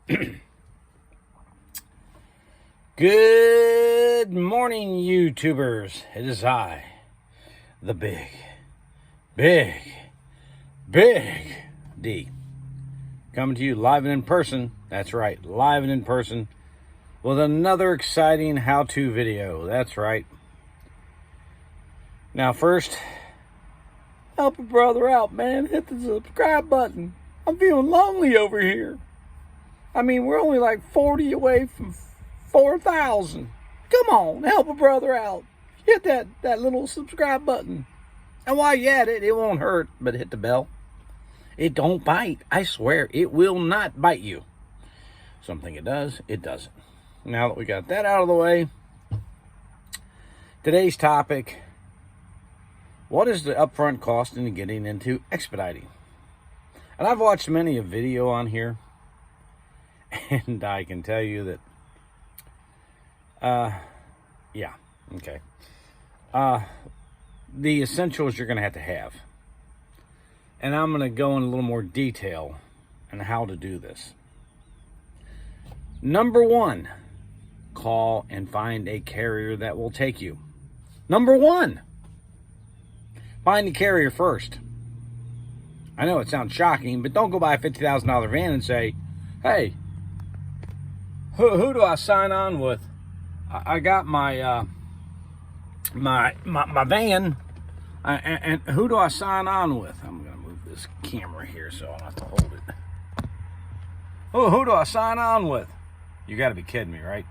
Good morning, YouTubers. It is I, the big D, coming to you live and in person. That's right, live and in person with another exciting how-to video. That's right. Now, first, help a brother out, man. Hit the subscribe button. I'm feeling lonely over here. I mean, we're only like 40 away from 4,000. Come on, help a brother out. Hit that little subscribe button. And while you're at it, it won't hurt, but hit the bell. It don't bite. I swear, it will not bite you. Something it does, it doesn't. Now that we got that out of the way, today's topic: what is the upfront cost in getting into expediting? And I've watched many a video on here, and I can tell you that, the essentials you're going to have. And I'm going to go in a little more detail on how to do this. Number one, call and find a carrier that will take you. Number one, find a carrier first. I know it sounds shocking, but don't go buy a $50,000 van and say, hey, who do I sign on with? I got my my van, and who do I sign on with? I'm going to move this camera here so I don't have to hold it. Oh, who do I sign on with? You got to be kidding me, right?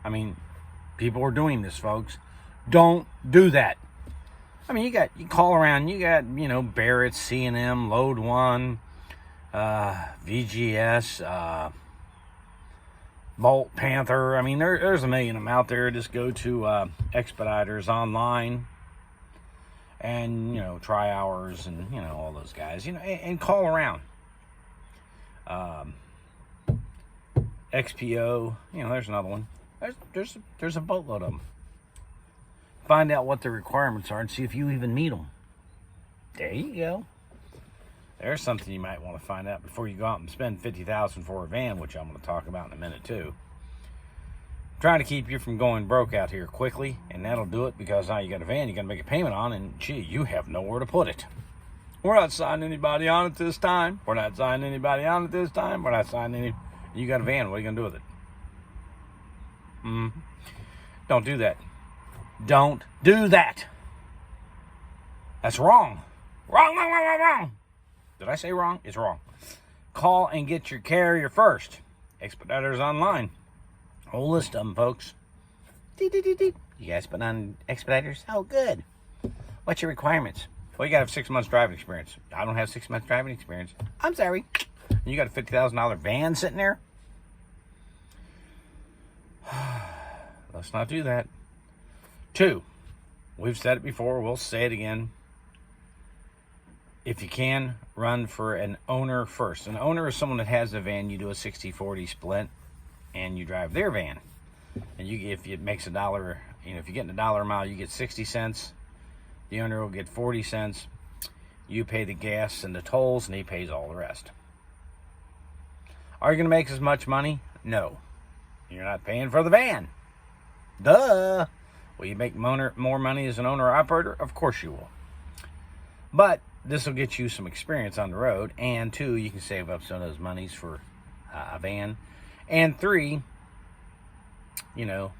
I mean, people are doing this, folks. Don't do that. I mean, you call around, you got, Barrett, C&M, Load One, VGS, Bolt, Panther. I mean, there's a million of them out there. Just go to Expeditors online and, try hours and, all those guys, and call around. XPO, there's another one. There's a boatload of them. Find out what the requirements are and see if you even meet them. There you go. There's something you might want to find out before you go out and spend $50,000 for a van, which I'm going to talk about in a minute too. I'm trying to keep you from going broke out here quickly, and that'll do it because now you got a van you got to make a payment on, and gee, you have nowhere to put it. We're not signing anybody on it this time. We're not signing anybody on it this time. We're not signing any. You got a van. What are you going to do with it? Don't do that. Don't do that. That's wrong. Wrong. Did I say wrong? It's wrong. Call and get your carrier first. Expeditors online. Whole list of them, folks. You guys been on Expeditors? Oh, good. What's your requirements? Well, you got to have 6 months driving experience. I don't have 6 months driving experience. I'm sorry. You got a $50,000 van sitting there? Let's not do that. 2, we've said it before, we'll say it again. If you can, run for an owner first. An owner is someone that has a van. You do a 60-40 split, and you drive their van. And if it makes $1, if you're getting $1 a mile, you get 60 cents. The owner will get 40 cents. You pay the gas and the tolls, and he pays all the rest. Are you going to make as much money? No. You're not paying for the van. Duh. Will you make more money as an owner-operator? Of course you will. But this will get you some experience on the road. And 2, you can save up some of those monies for a van. And 3, you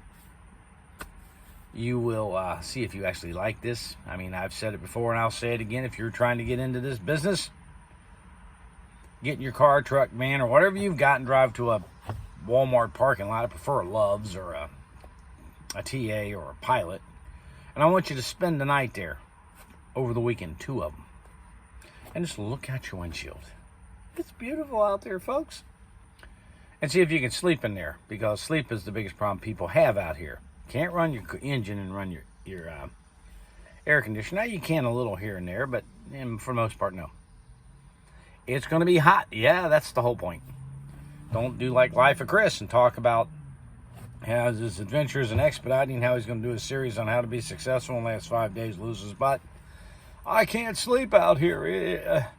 will see if you actually like this. I mean, I've said it before and I'll say it again. If you're trying to get into this business, get in your car, truck, van, or whatever you've got and drive to a Walmart parking lot. I prefer a Love's or a TA or a Pilot. And I want you to spend the night there over the weekend, 2 of them. And just look out your windshield. It's beautiful out there, folks. And see if you can sleep in there, because sleep is the biggest problem people have out here. Can't run your engine and run your air conditioner. Now you can a little here and there, but for the most part, no. It's going to be hot. Yeah, that's the whole point. Don't do like Life of Chris and talk about his adventures in expediting, how he's going to do a series on how to be successful in the last 5 days, lose his butt. I can't sleep out here.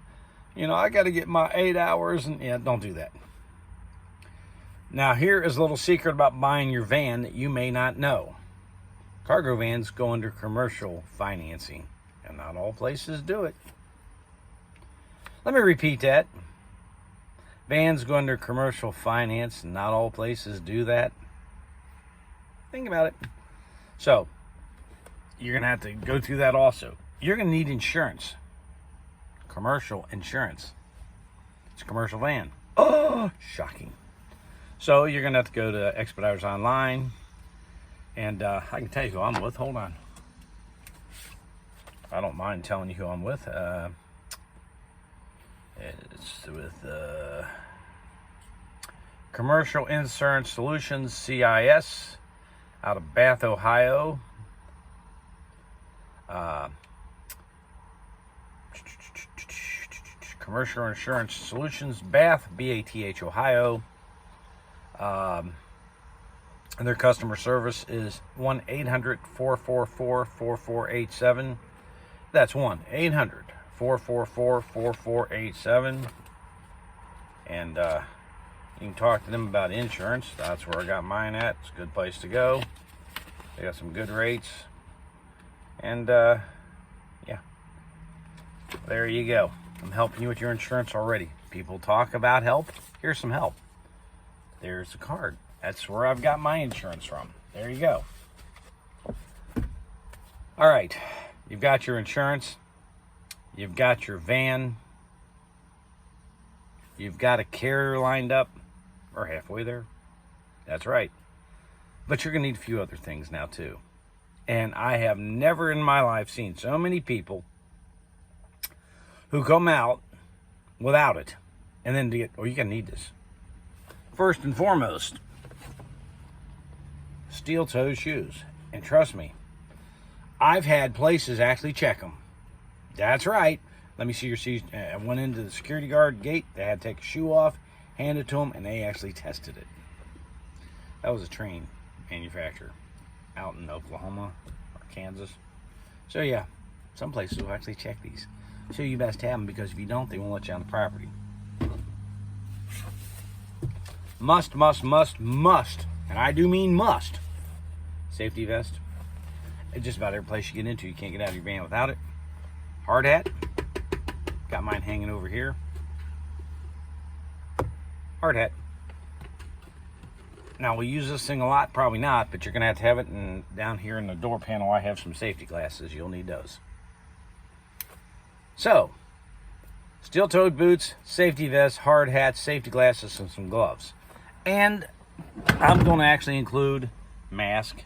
I got to get my 8 hours. And yeah, don't do that. Now, here is a little secret about buying your van that you may not know. Cargo vans go under commercial financing, and not all places do it. Let me repeat that. Vans go under commercial finance, and not all places do that. Think about it. So, you're going to have to go through that also. You're going to need insurance. Commercial insurance. It's a commercial van. Oh, shocking. So, you're going to have to go to Expeditors Online. And I can tell you who I'm with. Hold on. I don't mind telling you who I'm with. It's with Commercial Insurance Solutions, CIS, out of Bath, Ohio. Commercial Insurance Solutions, Bath, BATH, Ohio. And their customer service is 1-800-444-4487. That's 1-800-444-4487. And you can talk to them about insurance. That's where I got mine at. It's a good place to go. They got some good rates. And yeah, there you go. I'm helping you with your insurance already. People talk about help. Here's some help. There's a card. That's where I've got my insurance from. There you go. All right. You've got your insurance. You've got your van. You've got a carrier lined up. We're halfway there. That's right. But you're going to need a few other things now, too. And I have never in my life seen so many people who come out without it. And then to get, you're going to need this. First and foremost, steel-toed shoes. And trust me, I've had places actually check them. That's right. Let me see your shoes. I went into the security guard gate. They had to take a shoe off, hand it to them, and they actually tested it. That was a train manufacturer out in Oklahoma or Kansas. So yeah, some places will actually check these. So you best have them, because if you don't, they won't let you on the property. Must, and I do mean must, safety vest. It's just about every place you get into. You can't get out of your van without it. Hard hat. Got mine hanging over here. Hard hat. Now, we use this thing a lot? Probably not, but you're going to have it. And down here in the door panel, I have some safety glasses. You'll need those. So, steel-toed boots, safety vest, hard hat, safety glasses, and some gloves. And I'm going to actually include mask.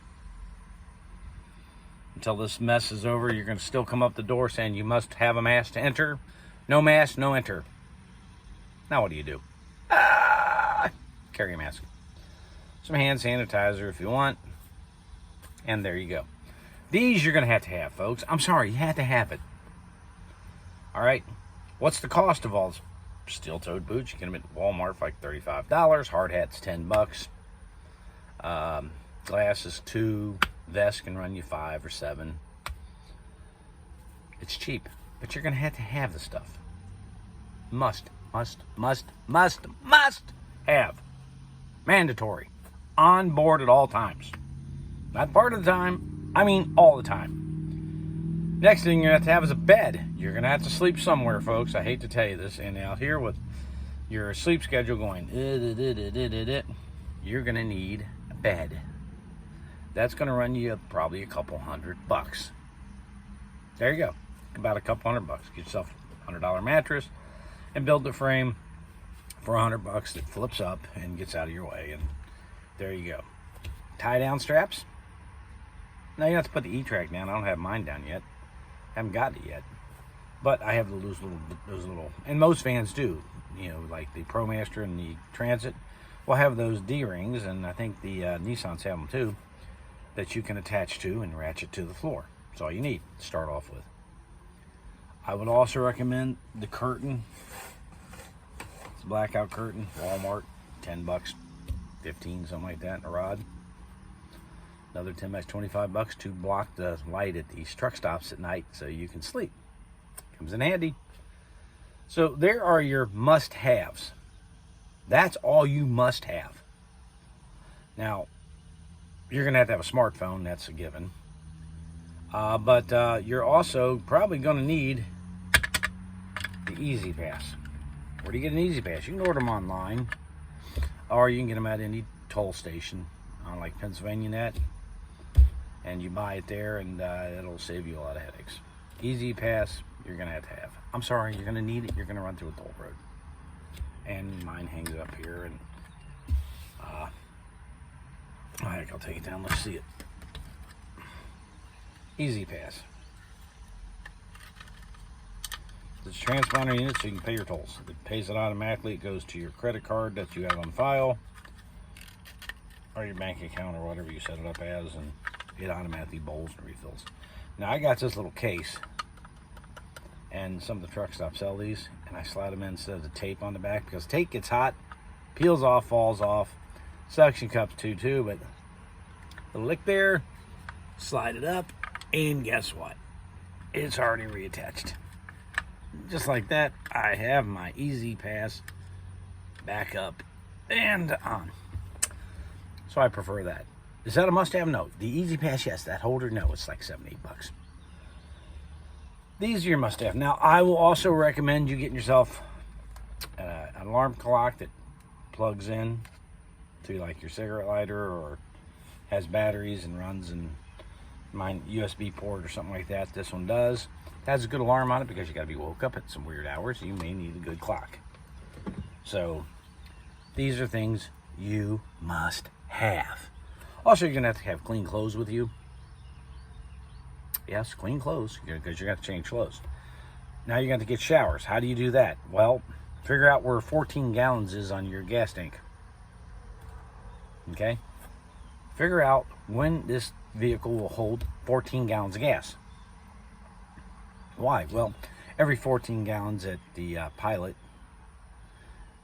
Until this mess is over, you're going to still come up the door saying you must have a mask to enter. No mask, no enter. Now what do you do? Carry a mask. Some hand sanitizer if you want. And there you go. These you're going to have, folks. I'm sorry, you have to have it. All right. What's the cost of all this? Steel-toed boots, you get them at Walmart for like $35. Hard hat's $10. Glasses $2. Vest can run you $5 or $7. It's cheap, but you're gonna have the stuff. Must have. Mandatory. On board at all times. Not part of the time. I mean all the time. Next thing you're gonna have is a bed. You're gonna have to sleep somewhere, folks. I hate to tell you this. And out here with your sleep schedule going, you're gonna need a bed. That's gonna run you probably a couple $100. There you go. About a couple $100. Get yourself a $100 mattress and build the frame for $100 that flips up and gets out of your way. And there you go. Tie down straps. Now you have to put the E-track down. I don't have mine down yet. Haven't got it yet. But I have those little, and most vans do, you know, like the ProMaster and the Transit will have those D-rings, and I think the Nissans have them too, that you can attach to and ratchet to the floor. That's all you need to start off with. I would also recommend the curtain. It's a blackout curtain, Walmart, $10, 15, something like that, in a rod. Another $10, $25 to block the light at these truck stops at night so you can sleep. Comes in handy. So there are your must-haves. That's all you must have. Now, you're going to have a smartphone. That's a given. But you're also probably going to need the Easy Pass. Where do you get an Easy Pass? You can order them online, or you can get them at any toll station on like Pennsylvania Net, and you buy it there, and it'll save you a lot of headaches. Easy Pass, you're going to have. I'm sorry, you're going to need it. You're going to run through a toll road. And mine hangs up here, and heck, I'll take it down. Let's see it. Easy Pass. It's a transponder unit, so you can pay your tolls. It pays it automatically. It goes to your credit card that you have on file, or your bank account, or whatever you set it up as, and it automatically bowls and refills. Now, I got this little case, and some of the truck stops sell these, and I slide them in instead of the tape on the back, because tape gets hot, peels off, falls off. Suction cups too, but the lick there, slide it up, and guess what? It's already reattached. Just like that, I have my Easy Pass back up and on. So I prefer that. Is that a must-have? No. The Easy Pass, yes. That holder, no. It's like $7, $8. These are your must-have. Now, I will also recommend you getting yourself an alarm clock that plugs in to like your cigarette lighter, or has batteries and runs, and mine USB port or something like that. This one does. It has a good alarm on it because you got to be woke up at some weird hours. You may need a good clock. So these are things you must have. Also, you're going to have clean clothes with you. Yes, clean clothes, because you're going to have to change clothes. Now you're going to get showers. How do you do that? Well, figure out where 14 gallons is on your gas tank. Okay? Figure out when this vehicle will hold 14 gallons of gas. Why? Well, every 14 gallons at the Pilot,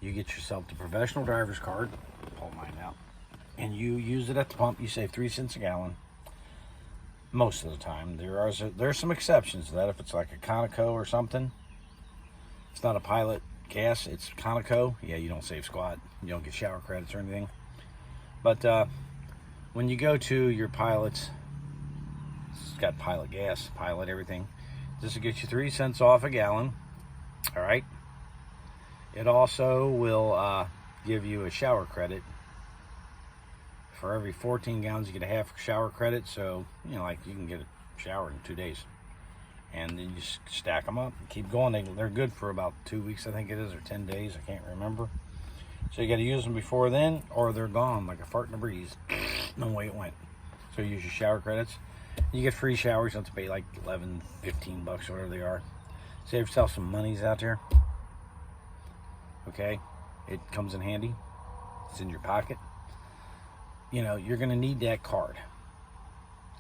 you get yourself the professional driver's card. Pull mine out. And you use it at the pump. You save 3 cents a gallon. Most of the time. There's some exceptions to that. If it's like a Conoco or something, it's not a Pilot gas, it's Conoco. Yeah, you don't save squat. You don't get shower credits or anything. But when you go to your Pilots, it's got Pilot gas, Pilot everything. This will get you 3 cents off a gallon. All right. It also will give you a shower credit. For every 14 gallons, you get a half shower credit. So, you know, like you can get a shower in 2 days. And then you just stack them up and keep going. They're good for about 2 weeks, I think it is, or 10 days. I can't remember. So you got to use them before then, or they're gone like a fart in a breeze. No way it went. So you use your shower credits. You get free showers. You don't have to pay like 11, 15 bucks, whatever they are. Save yourself some monies out there. Okay? It comes in handy. It's in your pocket. You know, you're going to need that card.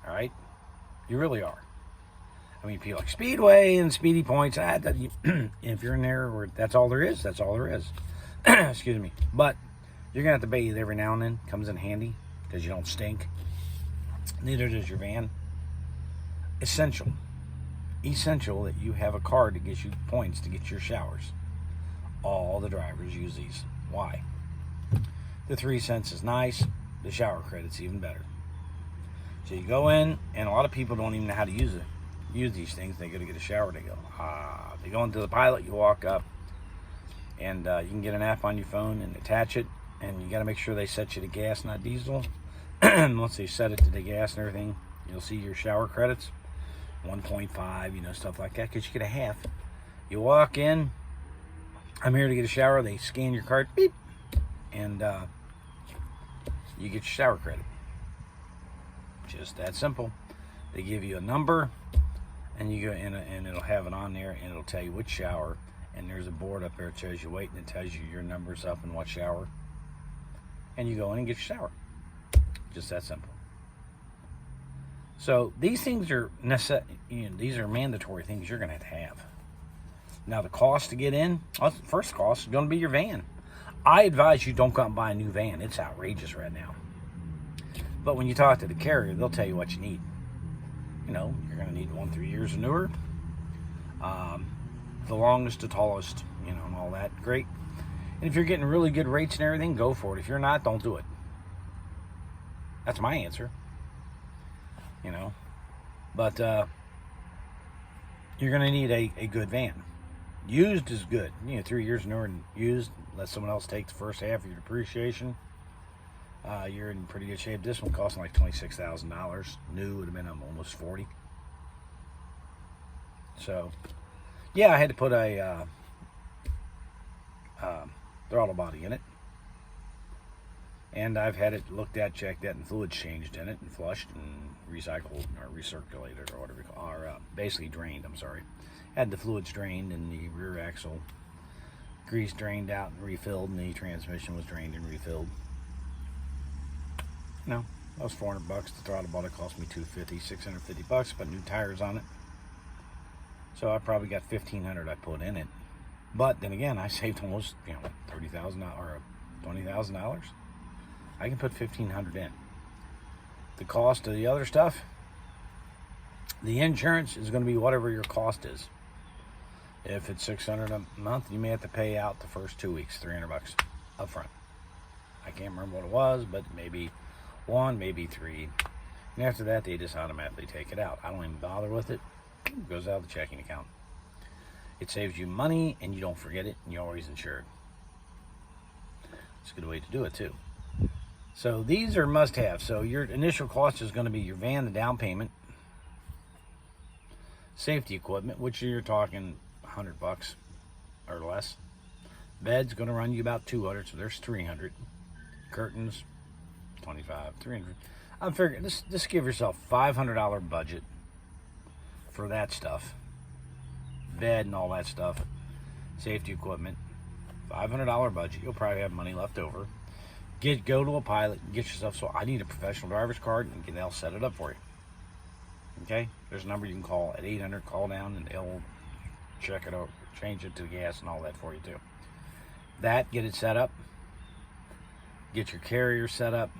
All right? You really are. I mean, people like Speedway and Speedy Points. If you're in there, that's all there is. That's all there is. Excuse me. But you're going to have to bathe every now and then. Comes in handy because you don't stink. Neither does your van. Essential that you have a card that gives you points to get your showers. All the drivers use these. Why? The 3 cents is nice. The shower credit's even better. So you go in, and a lot of people don't even know how to use these things. They go to get a shower. They go into the Pilot. You walk up, and you can get an app on your phone and attach it. And you got to make sure they set you to gas, not diesel. Once they set it to the gas and everything, you'll see your shower credits, 1.5, you know, stuff like that, because you get a half. You walk in, I'm here to get a shower. They scan your card, beep, and you get your shower credit. Just that simple. They give you a number, and you go in, and it'll have it on there, and it'll tell you which shower. And there's a board up there that shows you weight, and it tells you your number's up and what shower. And you go in and get your shower. Just that simple. So these things are these are mandatory things you're going to have. Now the cost to get in, first cost is going to be your van. I advise you don't go out and buy a new van. It's outrageous right now. But when you talk to the carrier, they'll tell you what you need. You know, you're going to need 1 3 years or newer. The longest, the tallest, you know, and all that. Great. And if you're getting really good rates and everything, go for it. If you're not, don't do it. That's my answer. You know, but you're going to need a good van. Used is good. 3 years newer than used. Let someone else take the first half of your depreciation. You're in pretty good shape. This one costing like $26,000. New would have been almost $40,000. So, yeah, I had to put a throttle body in it. And I've had it looked at, checked at, and fluids changed in it, and flushed, and recycled, or recirculated, or whatever you call it, or basically drained, I'm sorry. Had the fluids drained, and the rear axle grease drained out and refilled, and the transmission was drained and refilled. That was $400. The throttle body cost me $250, $650. Put new tires on it. So I probably got $1,500 I put in it. But then again, I saved almost, $30,000 or $20,000. I can put $1,500 in. The cost of the other stuff, the insurance is going to be whatever your cost is. If it's $600 a month, you may have to pay out the first 2 weeks, $300 up front. I can't remember what it was, but maybe 1, maybe 3. And after that, they just automatically take it out. I don't even bother with it. It goes out of the checking account. It saves you money, and you don't forget it, and you're always insured. It's a good way to do it, too. So these are must-have. So your initial cost is going to be your van, the down payment, safety equipment, which you're talking $100 or less. Bed's going to run you about $200, so there's $300. Curtains, $25, $300. I'm figuring just give yourself $500 budget for that stuff. Bed and all that stuff. Safety equipment. $500 budget. You'll probably have money left over. Go to a pilot and get yourself. So I need a professional driver's card, and they'll set it up for you. Okay? There's a number you can call at 800. Call down, and they'll check it out, change it to gas and all that for you too. Get it set up. Get your carrier set up.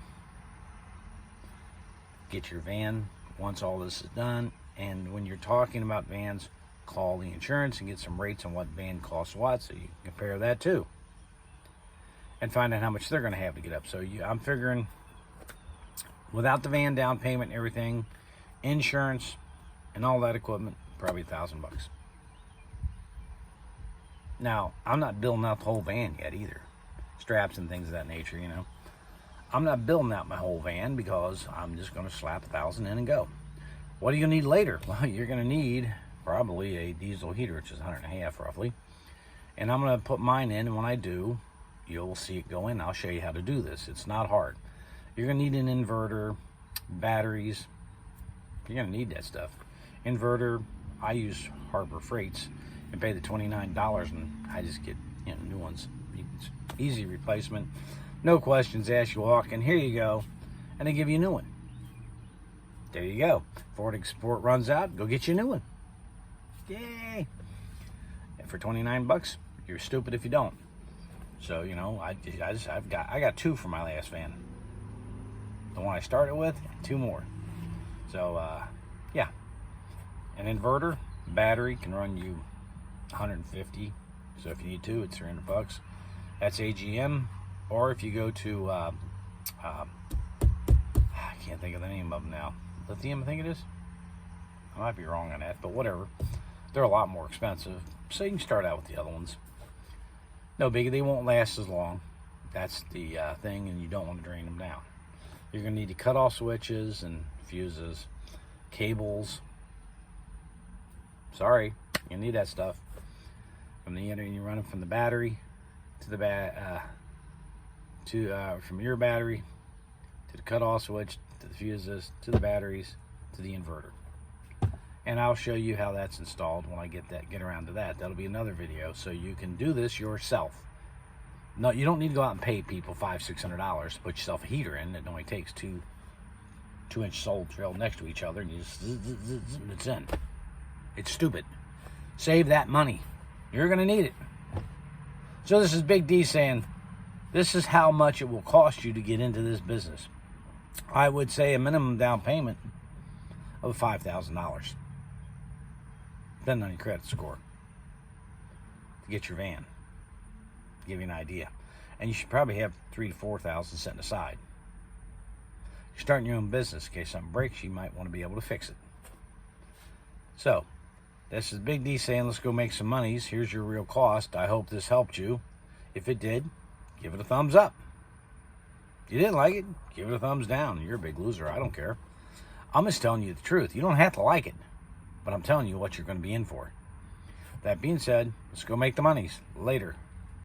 Get your van once all this is done. And when you're talking about vans, call the insurance and get some rates on what van costs what, so you can compare that too. And find out how much they're going to have to get up. So I'm figuring without the van down payment and everything, insurance and all that equipment, probably $1,000. Now, I'm not building out the whole van yet either. Straps and things of that nature, I'm not building out my whole van because I'm just going to slap $1,000 in and go. What are you going to need later? Well, you're going to need probably a diesel heater, which is $150 roughly. And I'm going to put mine in, and when I do, you'll see it go in. I'll show you how to do this. It's not hard. You're going to need an inverter, batteries. You're going to need that stuff. Inverter, I use Harbor Freights and pay the $29, and I just get new ones. It's easy replacement. No questions asked. You walk in, here you go, and they give you a new one. There you go. Before the support runs out, go get you a new one. Yay! And for $29, you're stupid if you don't. So I got 2 for my last van. The one I started with, and 2 more. So yeah, an inverter, battery can run you $150. So if you need 2, it's $300. That's AGM. Or if you go to I can't think of the name of them now. Lithium, I think it is. I might be wrong on that, but whatever. They're a lot more expensive, so you can start out with the other ones. No biggie, they won't last as long. That's the thing, and you don't want to drain them down. You're going to need to cut off switches and fuses, cables. Sorry, you need that stuff. From the end, you run them from the battery to the from your battery to the cut-off switch to the fuses to the batteries to the inverter. And I'll show you how that's installed when I get around to that. That'll be another video, so you can do this yourself. No, you don't need to go out and pay people $500-600 to put yourself a heater in. It only takes two-inch soles drilled next to each other, and you just it's in. It's stupid. Save that money. You're going to need it. So this is Big D saying, this is how much it will cost you to get into this business. I would say a minimum down payment of $5,000. Depending on your credit score. To get your van. To give you an idea. And you should probably have $3,000 to $4,000 set aside. You're starting your own business. In case something breaks, you might want to be able to fix it. So, this is Big D saying, let's go make some monies. Here's your real cost. I hope this helped you. If it did, give it a thumbs up. If you didn't like it, give it a thumbs down. You're a big loser. I don't care. I'm just telling you the truth. You don't have to like it, but I'm telling you what you're going to be in for. That being said, let's go make the monies. Later.